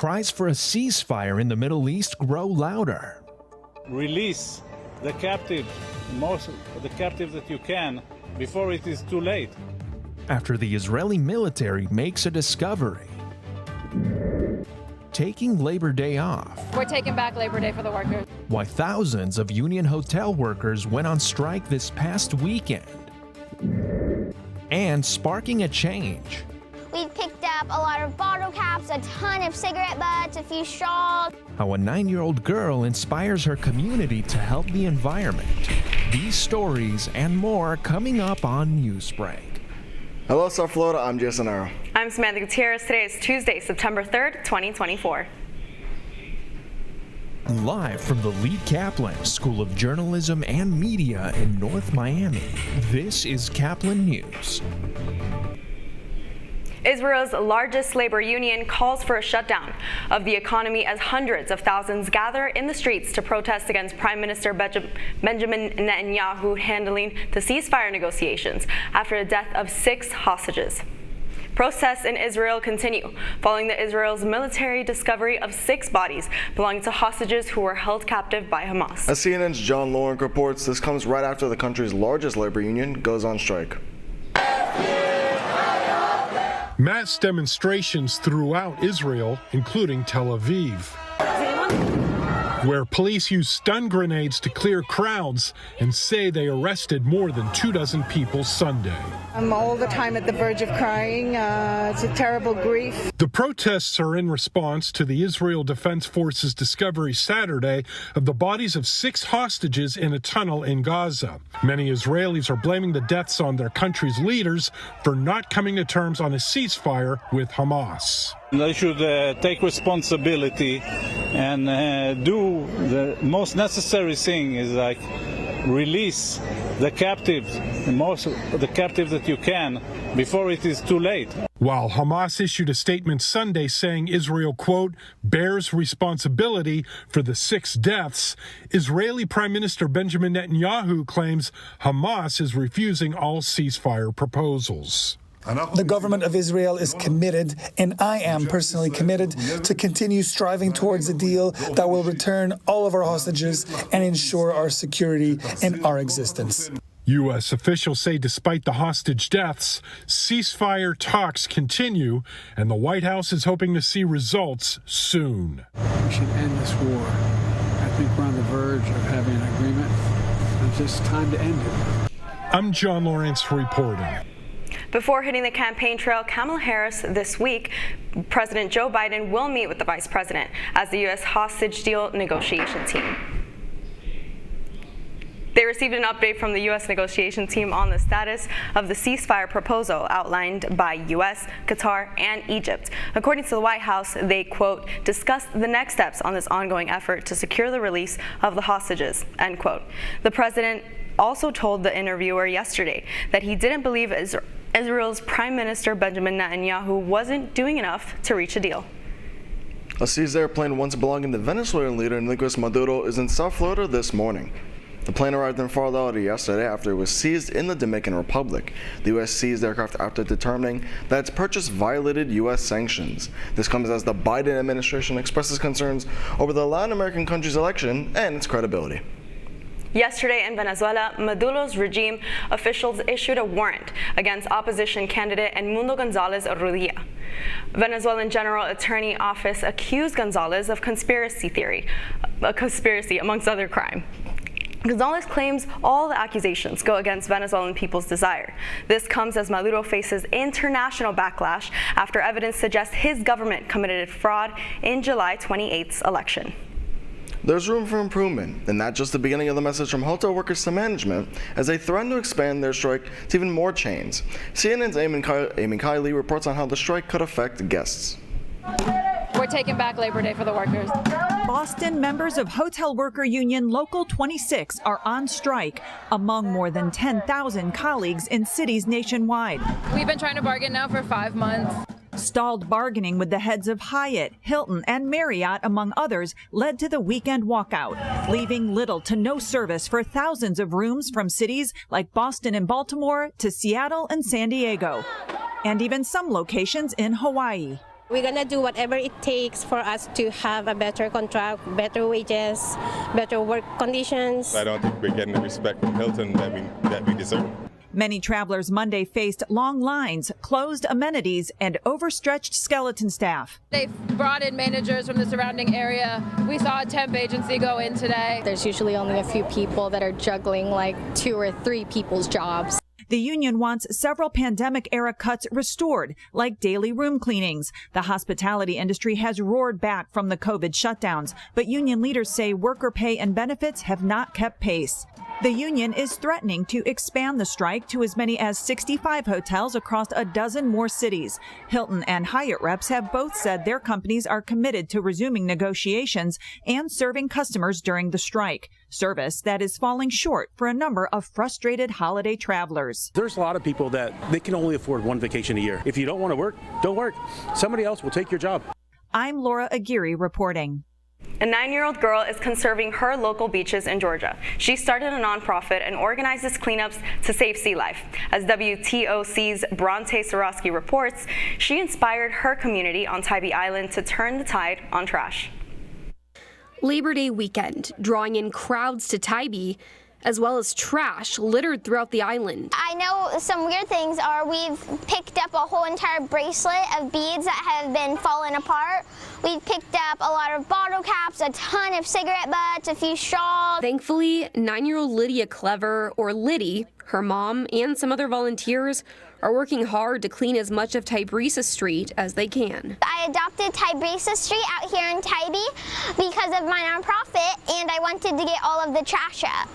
cries for a ceasefire in the Middle East grow louder. Release the captive, most of the captive that you can, before it is too late. After the Israeli military makes a discovery. Taking Labor Day off. We're taking back Labor Day for the workers. Why thousands of union hotel workers went on strike this past weekend. And sparking a change. We've picked up a lot of bottle caps, a ton of cigarette butts, a few straws. How a 9-year-old girl inspires her community to help the environment. These stories and more coming up on Newsbreak. Hello, South Florida. I'm Jason Arrow. I'm Samantha Gutierrez. Today is Tuesday, September 3rd, 2024. Live from the Lee Caplin School of Journalism and Media in North Miami, this is Caplin News. Israel's largest labor union calls for a shutdown of the economy as hundreds of thousands gather in the streets to protest against Prime Minister Benjamin Netanyahu handling the ceasefire negotiations after the death of 6 hostages. Protests in Israel continue following Israel's military discovery of 6 bodies belonging to hostages who were held captive by Hamas. As CNN's John Lawrence reports, this comes right after the country's largest labor union goes on strike. Mass demonstrations throughout Israel, including Tel Aviv, where police used stun grenades to clear crowds and say they arrested more than 24 people Sunday. I'm all the time at the verge of crying. It's a terrible grief. The protests are in response to the Israel Defense Forces discovery Saturday of the bodies of 6 hostages in a tunnel in Gaza. Many Israelis are blaming the deaths on their country's leaders for not coming to terms on a ceasefire with Hamas. They should take responsibility and do the most necessary thing is like release the captives, most of the captives that you can, before it is too late. While Hamas issued a statement Sunday saying Israel, quote, bears responsibility for the 6 deaths, Israeli Prime Minister Benjamin Netanyahu claims Hamas is refusing all ceasefire proposals. The government of Israel is committed, and I am personally committed, to continue striving towards a deal that will return all of our hostages and ensure our security and our existence. U.S. officials say despite the hostage deaths, ceasefire talks continue, and the White House is hoping to see results soon. We should end this war. I think we're on the verge of having an agreement. It's just time to end it. I'm John Lawrence reporting. Before hitting the campaign trail, Kamala Harris this week, President Joe Biden will meet with the Vice President as the U.S. hostage deal negotiation team. They received an update from the U.S. negotiation team on the status of the ceasefire proposal outlined by U.S., Qatar, and Egypt. According to the White House, they, quote, discussed the next steps on this ongoing effort to secure the release of the hostages, end quote. The president also told the interviewer yesterday that he didn't believe Israel's Prime Minister Benjamin Netanyahu wasn't doing enough to reach a deal. A seized airplane once belonging to Venezuelan leader Nicolas Maduro is in South Florida this morning. The plane arrived in Fort Lauderdale yesterday after it was seized in the Dominican Republic. The U.S. seized the aircraft after determining that its purchase violated U.S. sanctions. This comes as the Biden administration expresses concerns over the Latin American country's election and its credibility. Yesterday in Venezuela, Maduro's regime officials issued a warrant against opposition candidate Edmundo González Urrutia. Venezuelan General Attorney Office accused González of conspiracy amongst other crime. González claims all the accusations go against Venezuelan people's desire. This comes as Maduro faces international backlash after evidence suggests his government committed fraud in July 28th's election. There's room for improvement, and not just the beginning of the message from hotel workers to management, as they threaten to expand their strike to even more chains. CNN's Amy Kiley reports on how the strike could affect guests. We're taking back Labor Day for the workers. Boston members of Hotel Worker Union Local 26 are on strike, among more than 10,000 colleagues in cities nationwide. We've been trying to bargain now for 5 months. Stalled bargaining with the heads of Hyatt, Hilton, and Marriott, among others, led to the weekend walkout, leaving little to no service for thousands of rooms from cities like Boston and Baltimore to Seattle and San Diego, and even some locations in Hawaii. We're going to do whatever it takes for us to have a better contract, better wages, better work conditions. I don't think we're getting the respect from Hilton that we deserve. Many travelers Monday faced long lines, closed amenities, and overstretched skeleton staff. They brought in managers from the surrounding area. We saw a temp agency go in today. There's usually only a few people that are juggling like 2 or 3 people's jobs. The union wants several pandemic-era cuts restored, like daily room cleanings. The hospitality industry has roared back from the COVID shutdowns, but union leaders say worker pay and benefits have not kept pace. The union is threatening to expand the strike to as many as 65 hotels across a dozen more cities. Hilton and Hyatt reps have both said their companies are committed to resuming negotiations and serving customers during the strike, service that is falling short for a number of frustrated holiday travelers. There's a lot of people that they can only afford one vacation a year. If you don't want to work, don't work. Somebody else will take your job. I'm Laura Aguirre reporting. A 9-year-old girl is conserving her local beaches in Georgia. She started a nonprofit and organizes cleanups to save sea life. As WTOC's Bronte Sorosky reports, she inspired her community on Tybee Island to turn the tide on trash. Labor Day weekend, drawing in crowds to Tybee, as well as trash littered throughout the island. I know some weird things are we've picked up a whole entire bracelet of beads that have been falling apart. We've picked up a lot of bottle caps, a ton of cigarette butts, a few straws. Thankfully, 9-year-old Lydia Clever, or Liddy, her mom, and some other volunteers are working hard to clean as much of Tybrisa Street as they can. I adopted Tybrisa Street out here in Tybee because of my nonprofit, and I wanted to get all of the trash up.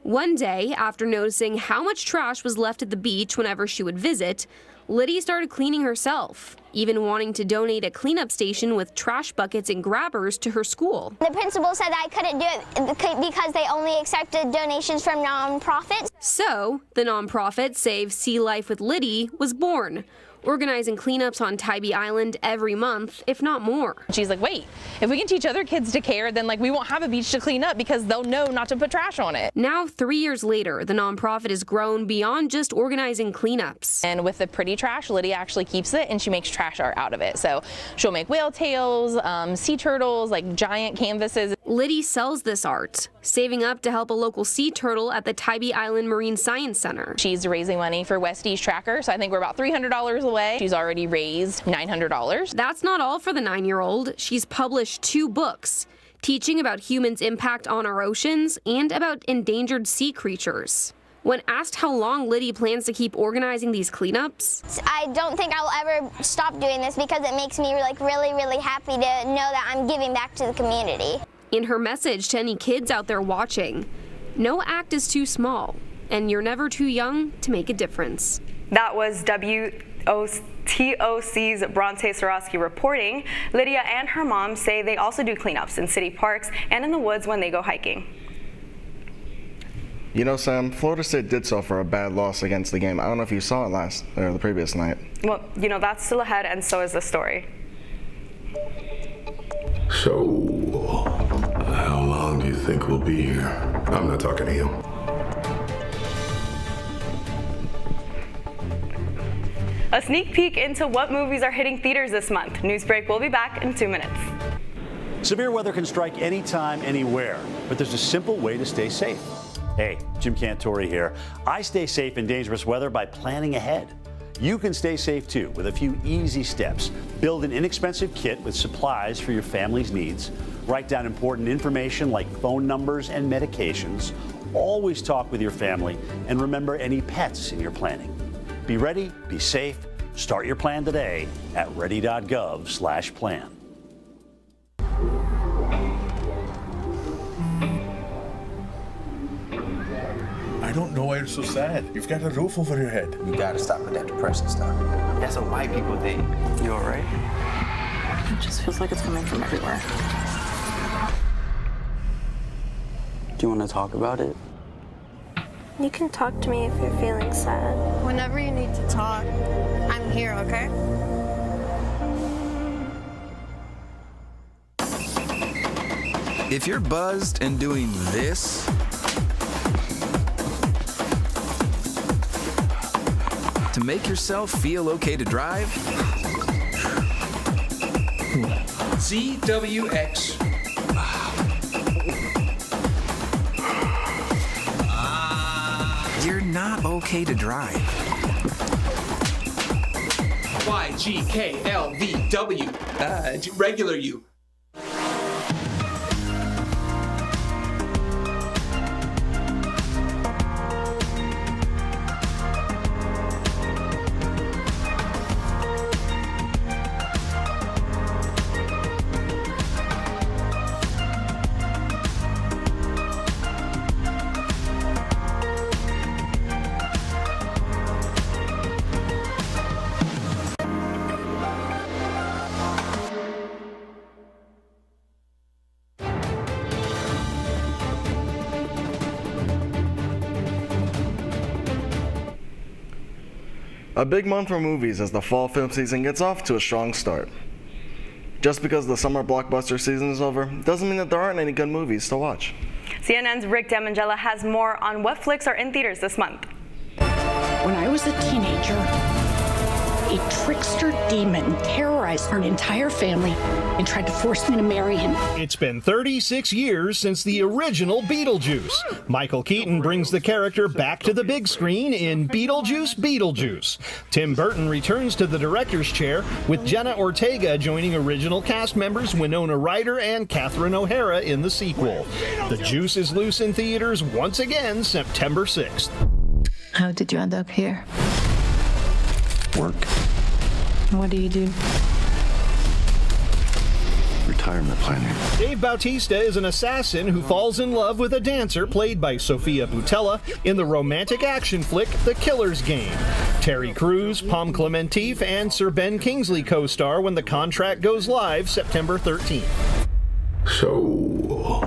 One day, after noticing how much trash was left at the beach whenever she would visit, Liddy started cleaning herself, even wanting to donate a cleanup station with trash buckets and grabbers to her school. The principal said I couldn't do it because they only accepted donations from nonprofits. So, the nonprofit Save Sea Life with Liddy was born, organizing cleanups on Tybee Island every month, if not more. She's like, wait, if we can teach other kids to care, then we won't have a beach to clean up because they'll know not to put trash on it. Now, 3 years later, the nonprofit has grown beyond just organizing cleanups. And with the pretty trash, Lydia actually keeps it and she makes trash art out of it. So she'll make whale tails, sea turtles, giant canvases. Liddy sells this art, saving up to help a local sea turtle at the Tybee Island Marine Science Center. She's raising money for West East Tracker, so I think we're about $300 away. She's already raised $900. That's not all for the 9-year-old. She's published 2 books, teaching about humans' impact on our oceans and about endangered sea creatures. When asked how long Liddy plans to keep organizing these cleanups, I don't think I'll ever stop doing this because it makes me really, really happy to know that I'm giving back to the community. In her message to any kids out there watching, no act is too small, and you're never too young to make a difference. That was WTOC's Bronte Sorosky reporting. Lydia and her mom say they also do cleanups in city parks and in the woods when they go hiking. You know, Sam, Florida State did suffer a bad loss against the game. I don't know if you saw it the previous night. Well, that's still ahead, and so is the story. So, how long do you think we'll be here? I'm not talking to you. A sneak peek into what movies are hitting theaters this month. Newsbreak will be back in 2 minutes. Severe weather can strike anytime, anywhere, but there's a simple way to stay safe. Hey, Jim Cantore here. I stay safe in dangerous weather by planning ahead. You can stay safe too with a few easy steps. Build an inexpensive kit with supplies for your family's needs. Write down important information like phone numbers and medications. Always talk with your family and remember any pets in your planning. Be ready, be safe. Start your plan today at ready.gov/plan. I don't know why you're so sad. You've got a roof over your head. You gotta stop with that depression stuff. That's what white people think. You all right? It just feels like it's coming from everywhere. Do you want to talk about it? You can talk to me if you're feeling sad. Whenever you need to talk, I'm here, okay? If you're buzzed and doing this, to make yourself feel okay to drive, ZWX. You're not okay to drive. YGKLVW. Regular you. A big month for movies as the fall film season gets off to a strong start. Just because the summer blockbuster season is over doesn't mean that there aren't any good movies to watch. CNN's Rick Damangela has more on what flicks are in theaters this month. When I was a teenager, a trickster demon terrorized our entire family and tried to force me to marry him. It's been 36 years since the original Beetlejuice. Michael Keaton brings the character back to the big screen in Beetlejuice. Tim Burton returns to the director's chair, with Jenna Ortega joining original cast members Winona Ryder and Catherine O'Hara in the sequel. The Juice is loose in theaters once again September 6th. How did you end up here? Work. What do you do? Retirement planning. Dave Bautista is an assassin who falls in love with a dancer played by Sofia Boutella in the romantic action flick The Killer's Game. Terry Crews, Pom Clementif, and Sir Ben Kingsley co-star when the contract goes live September 13th. So,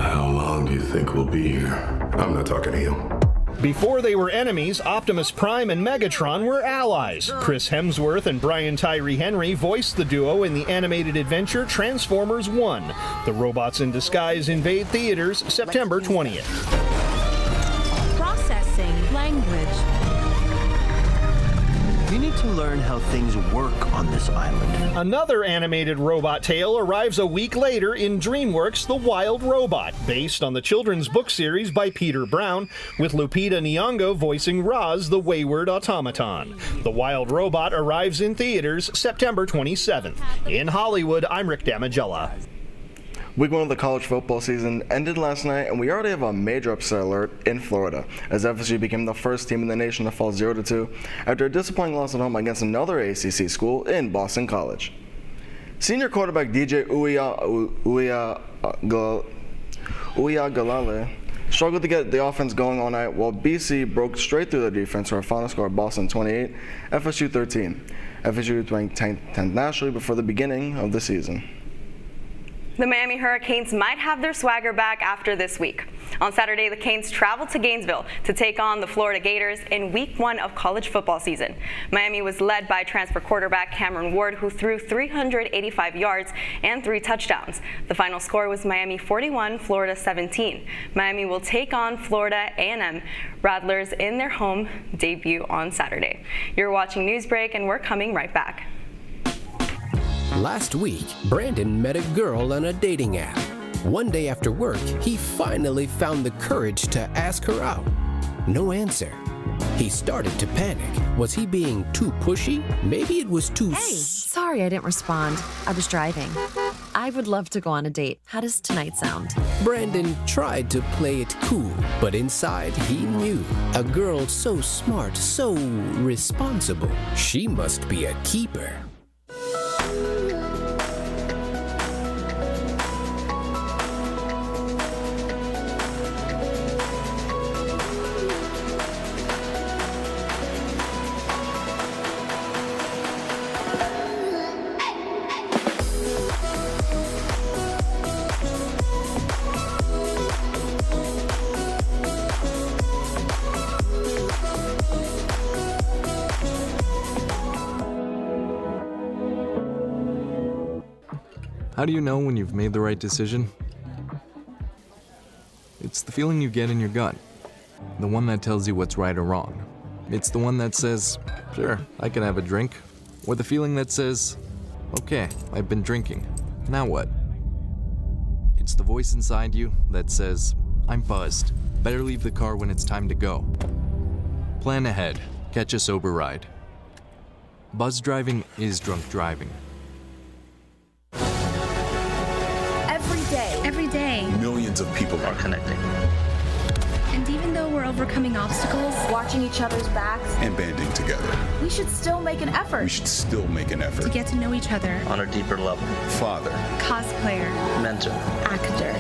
how long do you think we'll be here? I'm not talking to you. Before they were enemies, Optimus Prime and Megatron were allies. Chris Hemsworth and Brian Tyree Henry voiced the duo in the animated adventure Transformers 1. The Robots in Disguise invade theaters September 20th. Processing language. You need to learn how things work on this island. Another animated robot tale arrives a week later in DreamWorks' The Wild Robot, based on the children's book series by Peter Brown, with Lupita Nyong'o voicing Roz, the wayward automaton. The Wild Robot arrives in theaters September 27th. In Hollywood, I'm Rick Damangela. Week 1 of the college football season ended last night, and we already have a major upset alert in Florida, as FSU became the first team in the nation to fall 0-2 after a disappointing loss at home against another ACC school in Boston College. Senior quarterback DJ Uiagalelei struggled to get the offense going all night, while BC broke straight through the defense for a final score of Boston 28, FSU 13. FSU ranked 10th nationally before the beginning of the season. The Miami Hurricanes might have their swagger back after this week. On Saturday, the Canes traveled to Gainesville to take on the Florida Gators in week 1 of college football season. Miami was led by transfer quarterback Cameron Ward, who threw 385 yards and 3 touchdowns. The final score was Miami 41, Florida 17. Miami will take on Florida A&M Rattlers in their home debut on Saturday. You're watching Newsbreak, and we're coming right back. Last week, Brandon met a girl on a dating app. One day after work, he finally found the courage to ask her out. No answer. He started to panic. Was he being too pushy? Maybe it was too... Hey, sorry I didn't respond. I was driving. I would love to go on a date. How does tonight sound? Brandon tried to play it cool, but inside he knew. A girl so smart, so responsible. She must be a keeper. How do you know when you've made the right decision? It's the feeling you get in your gut. The one that tells you what's right or wrong. It's the one that says, sure, I can have a drink. Or the feeling that says, okay, I've been drinking. Now what? It's the voice inside you that says, I'm buzzed. Better leave the car when it's time to go. Plan ahead. Catch a sober ride. Buzz driving is drunk driving. Every day, Millions of people are connecting and even though we're overcoming obstacles, Watching each other's backs, and banding together. we should still make an effort. We should still make an to effort. get to know each other, On a deeper level. Father, cosplayer, Mentor. actor.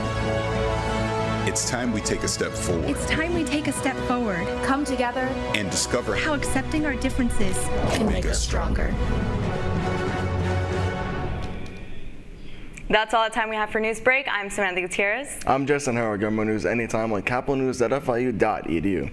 it's time we take a step forward It's time we take a step forward. Come together. and discover How accepting our differences can make us stronger. That's all the time we have for Newsbreak. I'm Samantha Gutierrez. I'm Justin Howard. Get more news anytime on caplinnews.fiu.edu.